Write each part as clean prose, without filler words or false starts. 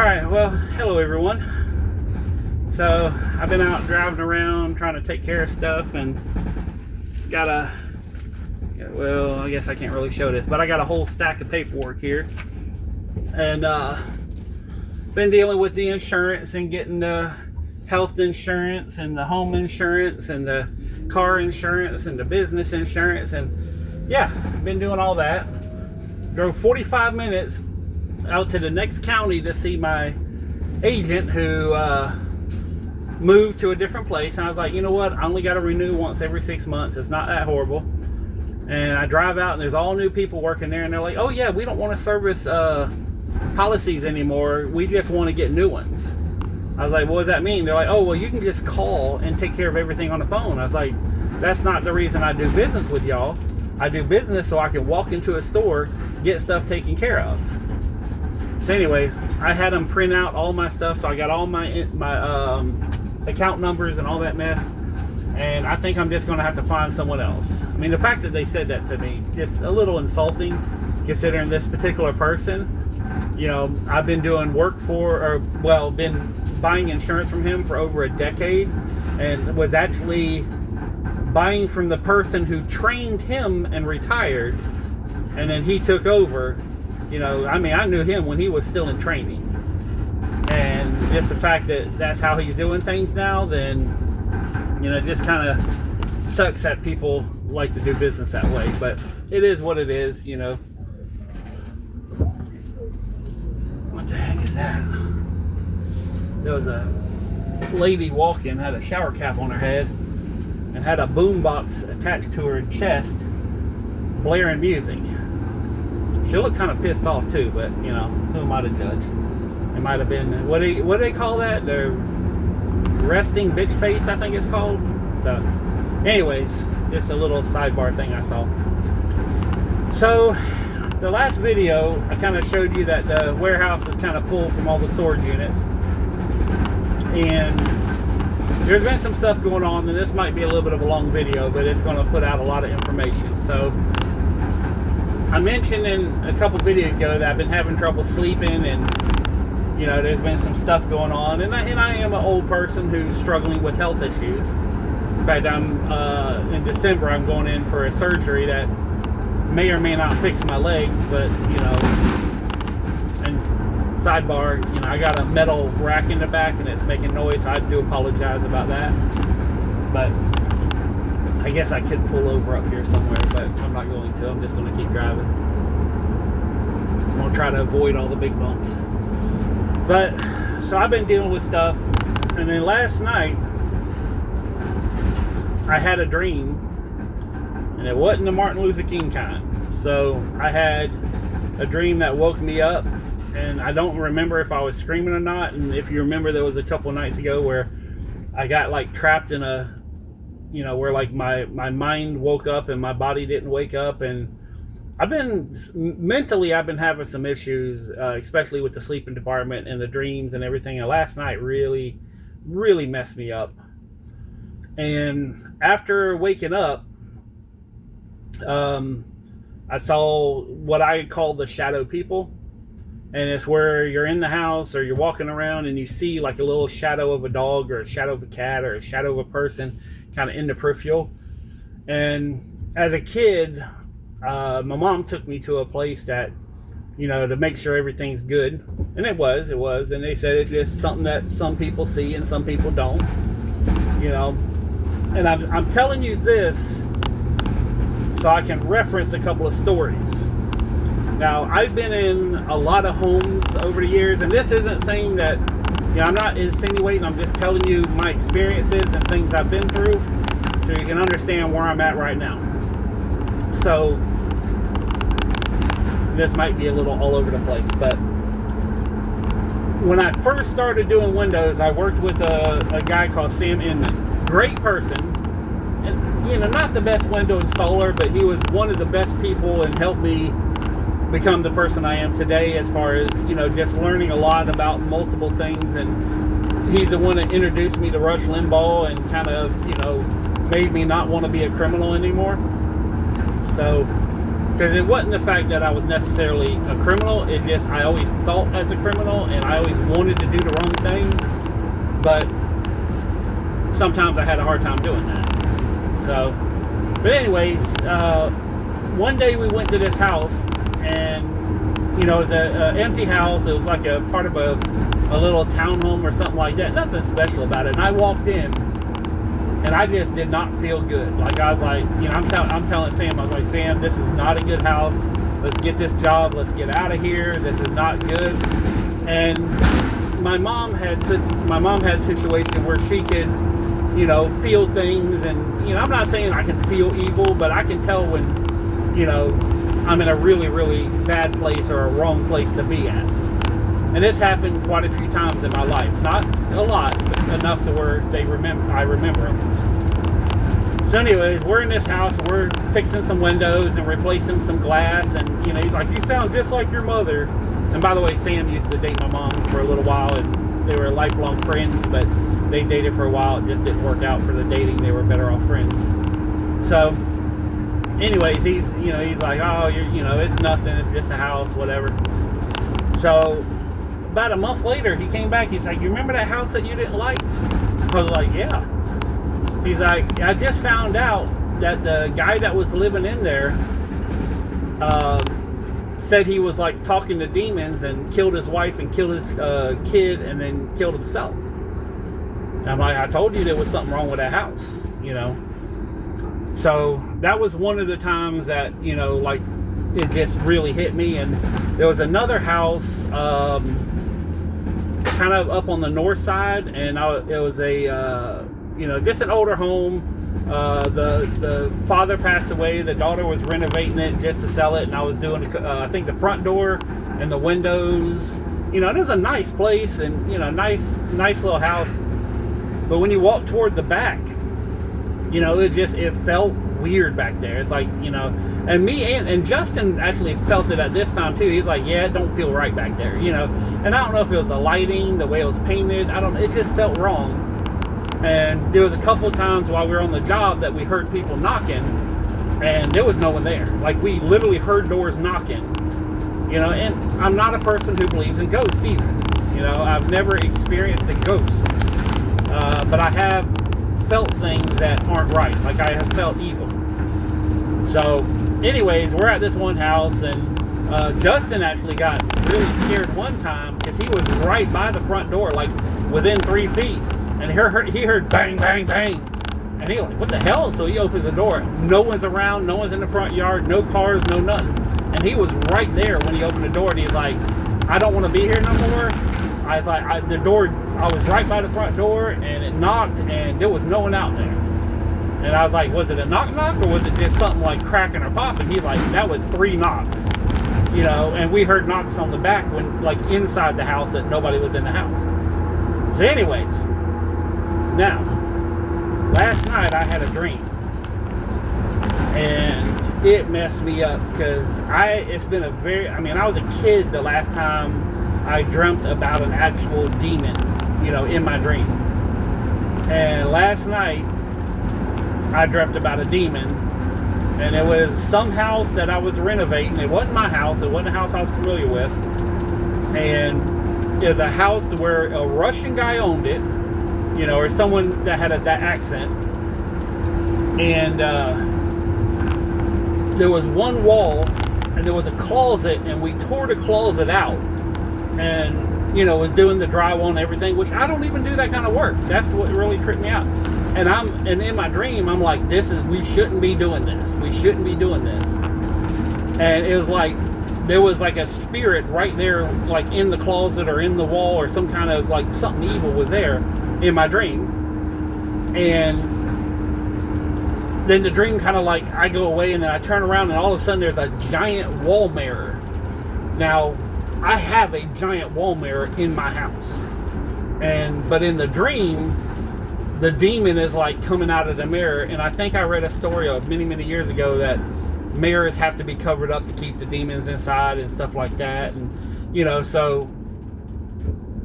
Alright, well, hello everyone. So, I've been out driving around trying to take care of stuff and got well, I guess I can't really show this, but I got a whole stack of paperwork here. And been dealing with the insurance and getting the health insurance and the home insurance and the car insurance and the business insurance, and yeah, been doing all that. Drove 45 minutes out to the next county to see my agent who moved to a different place, and I was like, you know what, I only got to renew once every 6 months, it's not that horrible. And I drive out and there's all new people working there, and they're like, oh yeah, we don't want to service policies anymore, we just want to get new ones. I was like, what does that mean? They're like, oh well, you can just call and take care of everything on the phone. I was like, that's not the reason I do business with y'all. I do business so I can walk into a store, get stuff taken care of. So anyways, I had them print out all my stuff, so I got all my account numbers and all that mess, and I think I'm just going to have to find someone else. I mean, the fact that they said that to me is a little insulting, considering this particular person, you know, I've been doing work for, or well, been buying insurance from him for over a decade, and was actually buying from the person who trained him and retired, and then he took over. You know, I mean, I knew him when he was still in training, and just the fact that that's how he's doing things now, then, you know, it just kind of sucks that people like to do business that way, but it is what it is, you know. What the heck is that? There was a lady walking, had a shower cap on her head, and had a boombox attached to her chest, blaring music. She looked kind of pissed off too, but you know, who am I to judge? It might have been, what do they call that? The resting bitch face, I think it's called. So, anyways, just a little sidebar thing I saw. So, the last video, I kind of showed you that the warehouse is kind of full from all the storage units. And there's been some stuff going on, and this might be a little bit of a long video, but it's going to put out a lot of information. So, I mentioned in a couple videos ago that I've been having trouble sleeping, and you know, there's been some stuff going on, and I am an old person who's struggling with health issues. In fact, in December I'm going in for a surgery that may or may not fix my legs, but you know, and sidebar, you know, I got a metal rack in the back and it's making noise. I do apologize about that, but I guess I could pull over up here somewhere, but I'm not going to. I'm just going to keep driving. I'm going to try to avoid all the big bumps. But, so I've been dealing with stuff, and then last night, I had a dream, and it wasn't the Martin Luther King kind. So, I had a dream that woke me up, and I don't remember if I was screaming or not, and if you remember, there was a couple nights ago where I got like trapped in a, you know, where like my mind woke up and my body didn't wake up, and I've been having some issues, especially with the sleeping department and the dreams and everything. And last night really messed me up. And after waking up, I saw what I call the shadow people, and it's where you're in the house or you're walking around and you see like a little shadow of a dog or a shadow of a cat or a shadow of a person kind of in the peripheral. And as a kid, my mom took me to a place that, you know, to make sure everything's good, and it was, and they said it's just something that some people see and some people don't, you know. And I'm telling you this so I can reference a couple of stories. Now, I've been in a lot of homes over the years, and this isn't saying that, you know, I'm not insinuating, I'm just telling you my experiences and things I've been through so you can understand where I'm at right now. So, this might be a little all over the place, but when I first started doing windows, I worked with a guy called Sam Inman. Great person, and, you know, not the best window installer, but he was one of the best people and helped me become the person I am today, as far as, you know, just learning a lot about multiple things. And he's the one that introduced me to Rush Limbaugh and kind of, you know, made me not want to be a criminal anymore. So Because it wasn't the fact that I was necessarily a criminal. It just, I always thought as a criminal, and I always wanted to do the wrong thing. But sometimes I had a hard time doing that. So, but anyways, one day we went to this house, and you know, it was an empty house. It was like a part of a little townhome or something like that. Nothing special about it. And I walked in, and I just did not feel good. Like, I was like, you know, I'm telling Sam, I was like, Sam, this is not a good house. Let's get this job. Let's get out of here. This is not good. And my mom had a situation where she could, you know, feel things. And, you know, I'm not saying I can feel evil, but I can tell when, you know, I'm in a really, really bad place or a wrong place to be at. And this happened quite a few times in my life. Not a lot, but enough to where I remember them. So anyways, we're in this house, and we're fixing some windows and replacing some glass, and you know, he's like, you sound just like your mother. And by the way, Sam used to date my mom for a little while, and they were lifelong friends, but they dated for a while. It just didn't work out for the dating. They were better off friends. So anyways, he's like, oh, you know, it's nothing, it's just a house, whatever. So about a month later, he came back. He's like, you remember that house that you didn't like? I was like, yeah. He's like, I just found out that the guy that was living in there said he was like talking to demons and killed his wife and killed his kid and then killed himself. And I'm like, I told you there was something wrong with that house, you know. So that was one of the times that, you know, like, it just really hit me. And there was another house kind of up on the north side, and it was a you know, just an older home. The father passed away. The daughter was renovating it just to sell it, and I was doing I think the front door and the windows. You know, it was a nice place, and you know, nice little house. But when you walk toward the back, you know, it felt weird back there. It's like, you know, and me and Justin actually felt it at this time too. He's like, yeah, it don't feel right back there, you know. And I don't know if it was the lighting, the way it was painted. It just felt wrong. And there was a couple of times while we were on the job that we heard people knocking, and there was no one there. Like, we literally heard doors knocking, you know. And I'm not a person who believes in ghosts either. You know, I've never experienced a ghost, but I have felt things that aren't right. Like, I have felt evil. So anyways, we're at this one house, and Justin actually got really scared one time because he was right by the front door, like within 3 feet, and he heard bang, bang, bang, and he like, what the hell? So he opens the door. No one's around. No one's in the front yard. No cars. No nothing. And he was right there when he opened the door, and he's like, I don't want to be here no more. I was like, I was right by the front door, and it knocked, and there was no one out there. And I was like, was it a knock, or was it just something like cracking or popping? He's like, that was 3 knocks, you know. And we heard knocks on the back when, like, inside the house, that nobody was in the house. So anyways, now, last night I had a dream, and it messed me up because I was a kid the last time I dreamt about an actual demon, you know, in my dream. And last night I dreamt about a demon, and it was some house that I was renovating. It wasn't my house. It wasn't a house I was familiar with. And it was a house where a Russian guy owned it, you know, or someone that had that accent. And there was one wall, and there was a closet, and we tore the closet out, and, you know, was doing the drywall and everything, which I don't even do that kind of work. That's what really tripped me out. And in my dream, I'm like, we shouldn't be doing this. We shouldn't be doing this. And it was like, there was like a spirit right there, like in the closet or in the wall, or some kind of, like, something evil was there in my dream. And then the dream kind of, like, I go away, and then I turn around, and all of a sudden there's a giant wall mirror. Now, I have a giant wall mirror in my house. But in the dream, the demon is like coming out of the mirror. And I think I read a story of many years ago that mirrors have to be covered up to keep the demons inside and stuff like that. And, you know, so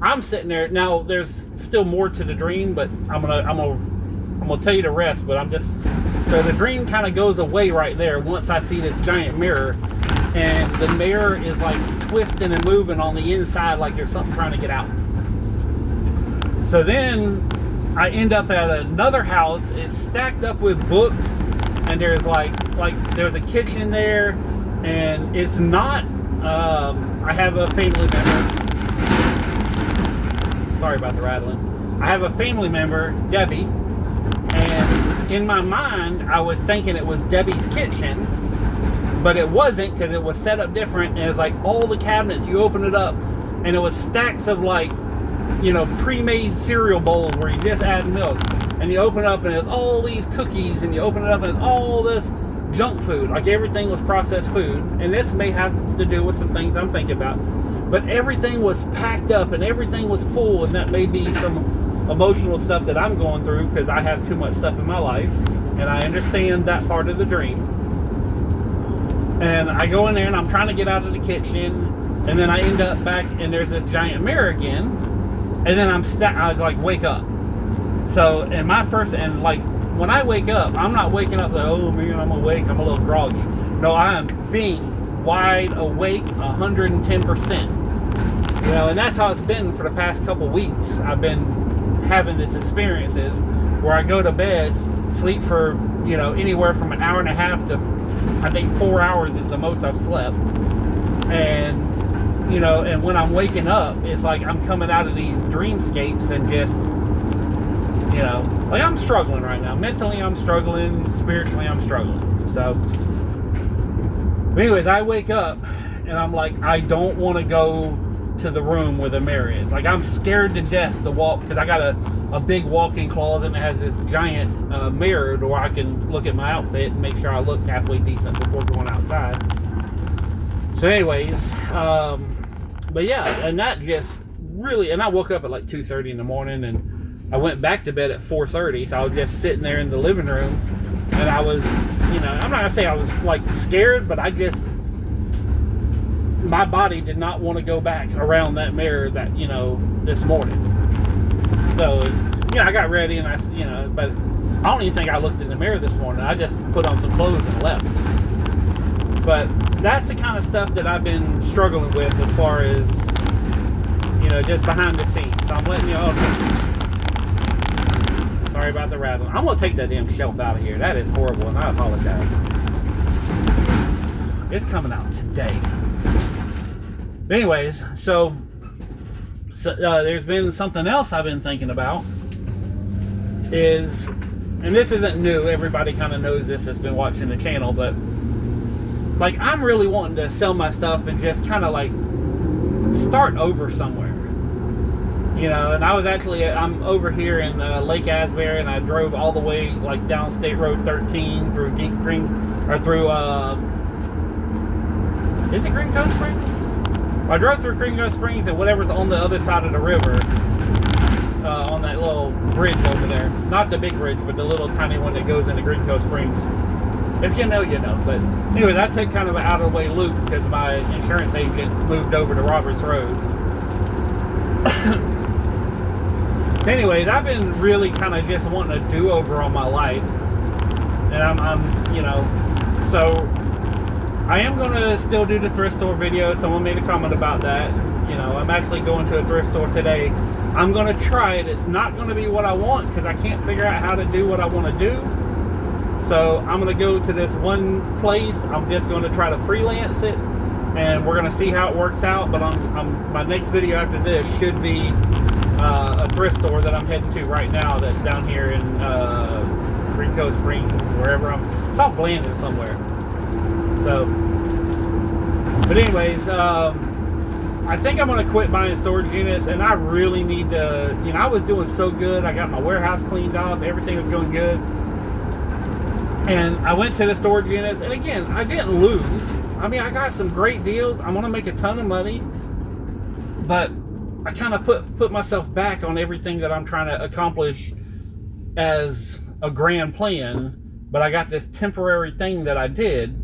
I'm sitting there. Now, there's still more to the dream, but I'm gonna tell you the rest, but I'm just So the dream kind of goes away right there once I see this giant mirror, and the mirror is like twisting and moving on the inside like there's something trying to get out. So then I end up at another house. It's stacked up with books, and there's like there's a kitchen there, and it's not I have a family member. Sorry about the rattling. I have a family member, Debbie, and in my mind I was thinking it was Debbie's kitchen, but it wasn't, because it was set up different. And it's like all the cabinets, you open it up and it was stacks of like, you know, pre-made cereal bowls where you just add milk, and you open it up and it's all these cookies, and you open it up and it's all this junk food, like everything was processed food. And this may have to do with some things I'm thinking about, but everything was packed up and everything was full, and that may be some emotional stuff that I'm going through because I have too much stuff in my life, and I understand that part of the dream. And I go in there and I'm trying to get out of the kitchen, and then I end up back and there's this giant mirror again, and then I like wake up. So and my first, and like when I wake up, I'm not waking up like, oh man, I'm awake, I'm a little groggy. No, I am being wide awake 110%. You know, and that's how it's been for the past couple weeks. I've been having these experiences where I go to bed, sleep for, you know, anywhere from an hour and a half to, I think 4 hours is the most I've slept. And, you know, and when I'm waking up, it's like I'm coming out of these dreamscapes and just, you know, like I'm struggling right now. Mentally, I'm struggling. Spiritually, I'm struggling. So, but anyways, I wake up and I'm like, I don't want to go to the room where the mirror is. Like, I'm scared to death to walk, because I got a big walk-in closet that has this giant mirror where I can look at my outfit and make sure I look halfway decent before going outside. So anyways, but yeah, and that just really, and I woke up at like 2:30 in the morning, and I went back to bed at 4:30, so I was just sitting there in the living room, and I was, you know, I'm not gonna say I was like scared, but I just, my body did not want to go back around that mirror that, you know, this morning. So, you know, I got ready and I, you know, but I don't even think I looked in the mirror this morning. I just put on some clothes and left. But that's the kind of stuff that I've been struggling with as far as, you know, just behind the scenes. So I'm letting you all know. Sorry about the rattling. I'm going to take that damn shelf out of here. That is horrible, and I apologize. It's coming out today. Anyways, so there's been something else I've been thinking about is, and this isn't new, everybody kind of knows this that's been watching the channel, but like I'm really wanting to sell my stuff and just kind of like start over somewhere, you know. And I was actually, I'm over here in Lake Asbury, and I drove all the way like down State Road 13 through is it Green Coast Springs? I drove through Green Coast Springs and whatever's on the other side of the river, on that little bridge over there. Not the big bridge, but the little tiny one that goes into Green Coast Springs. If you know, you know. But anyways, I took kind of an out of the way loop because my insurance agent moved over to Roberts Road. Anyways, I've been really kind of just wanting a do-over on my life. And I'm you know, so I am going to still do the thrift store video. Someone made a comment about that. You know, I'm actually going to a thrift store today. I'm going to try it. It's not going to be what I want because I can't figure out how to do what I want to do. So I'm going to go to this one place. I'm just going to try to freelance it, and we're going to see how it works out. But my next video after this should be a thrift store that I'm heading to right now that's down here in Green Coast Springs, wherever it's off Blandon somewhere. So, but anyways, I think I'm going to quit buying storage units, and I really need to, you know, I was doing so good. I got my warehouse cleaned off. Everything was going good. And I went to the storage units, and again, I didn't lose. I mean, I got some great deals. I'm going to make a ton of money, but I kind of put myself back on everything that I'm trying to accomplish as a grand plan, but I got this temporary thing that I did,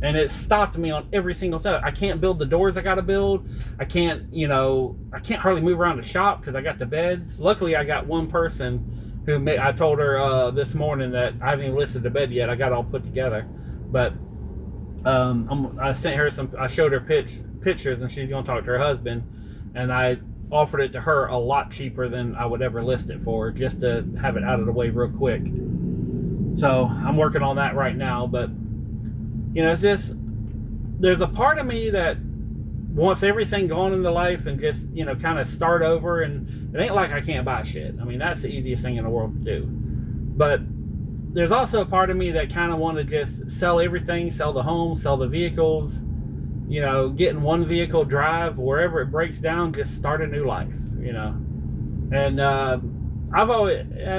and it stopped me on every single thing. I can't build the doors I got to build. I can't, you know, I can't hardly move around the shop because I got the bed. Luckily, I got one person I told her this morning that I haven't even listed to bed yet. I got it all put together, but I sent her I showed her pictures, and she's gonna talk to her husband, and I offered it to her a lot cheaper than I would ever list it for, just to have it out of the way real quick. So I'm working on that right now, but it's just, there's a part of me that wants everything gone in the life and just, kind of start over. And it ain't like I can't buy shit. I mean, that's the easiest thing in the world to do. But there's also a part of me that kind of want to just sell everything, sell the home, sell the vehicles, get in one vehicle, drive wherever it breaks down, just start a new life, And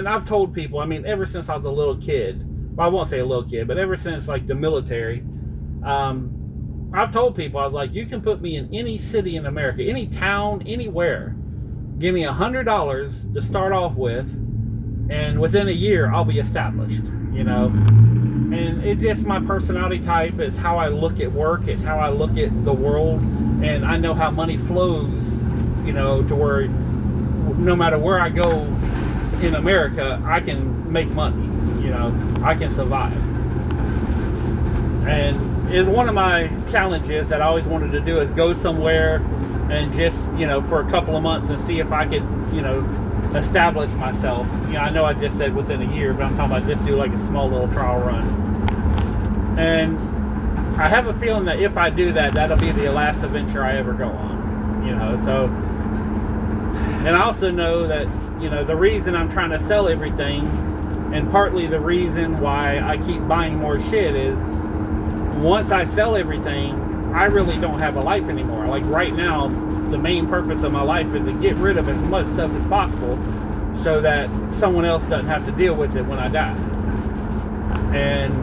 I've told people, I mean, ever since I was a little kid, well, I won't say a little kid, but ever since like the military, I've told people, I was like, you can put me in any city in America, any town, anywhere. Give me $100 to start off with, and within a year, I'll be established, And it's just my personality type. It's how I look at work. It's how I look at the world. And I know how money flows, to where no matter where I go in America, I can make money, I can survive. And is one of my challenges that I always wanted to do is go somewhere and just, for a couple of months and see if I could, establish myself. I know I just said within a year, but I'm talking about just do like a small little trial run. And I have a feeling that if I do that, that'll be the last adventure I ever go on, so. And I also know that, the reason I'm trying to sell everything, and partly the reason why I keep buying more shit, is once I sell everything, I really don't have a life anymore. Like right now, the main purpose of my life is to get rid of as much stuff as possible so that someone else doesn't have to deal with it when I die. And,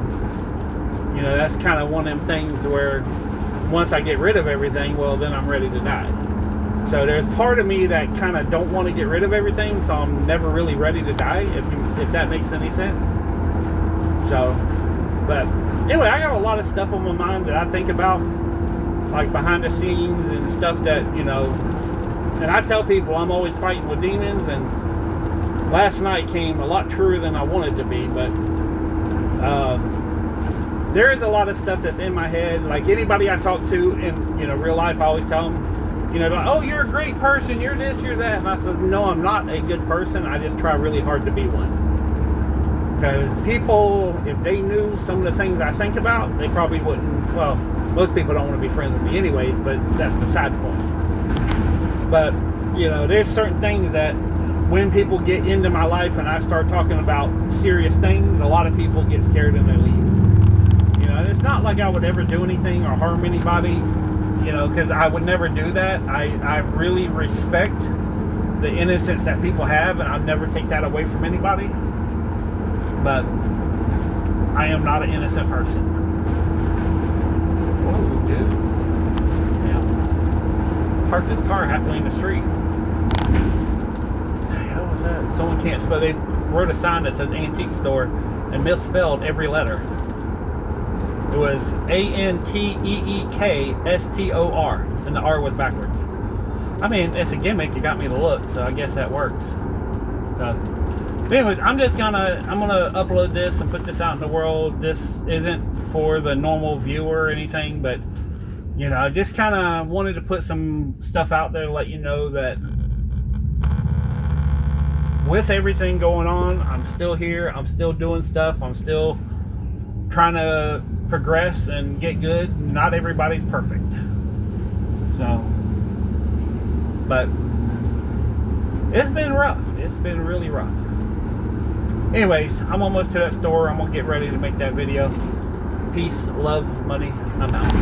that's kind of one of them things where once I get rid of everything, well, then I'm ready to die. So there's part of me that kind of don't want to get rid of everything, so I'm never really ready to die, if that makes any sense. So, but anyway, I got a lot of stuff on my mind that I think about, like behind the scenes and stuff that, and I tell people I'm always fighting with demons, and last night came a lot truer than I wanted to be, but there is a lot of stuff that's in my head. Like anybody I talk to in, real life, I always tell them, like, oh, you're a great person, you're this, you're that. And I said, no, I'm not a good person. I just try really hard to be one. Because people, if they knew some of the things I think about, they probably wouldn't. Well, most people don't want to be friends with me anyways, but that's beside the point. But, there's certain things that when people get into my life and I start talking about serious things, a lot of people get scared and they leave. It's not like I would ever do anything or harm anybody, because I would never do that. I really respect the innocence that people have, and I'll never take that away from anybody. But I am not an innocent person. Whoa, dude. Yeah. Parked this car halfway in the street. What the hell was that? Someone can't spell. They wrote a sign that says antique store and misspelled every letter. It was ANTEEKSTOR, and the R was backwards. I mean, it's a gimmick. It got me to look, so I guess that works. But anyways, I'm gonna upload this and put this out in the world. This isn't for the normal viewer or anything, but I just kind of wanted to put some stuff out there to let you know that with everything going on, I'm still here. I'm still doing stuff. I'm still trying to progress and get good. Not everybody's perfect. So, but it's been rough. It's been really rough. Anyways, I'm almost to that store. I'm gonna get ready to make that video. Peace, love, money. I'm out.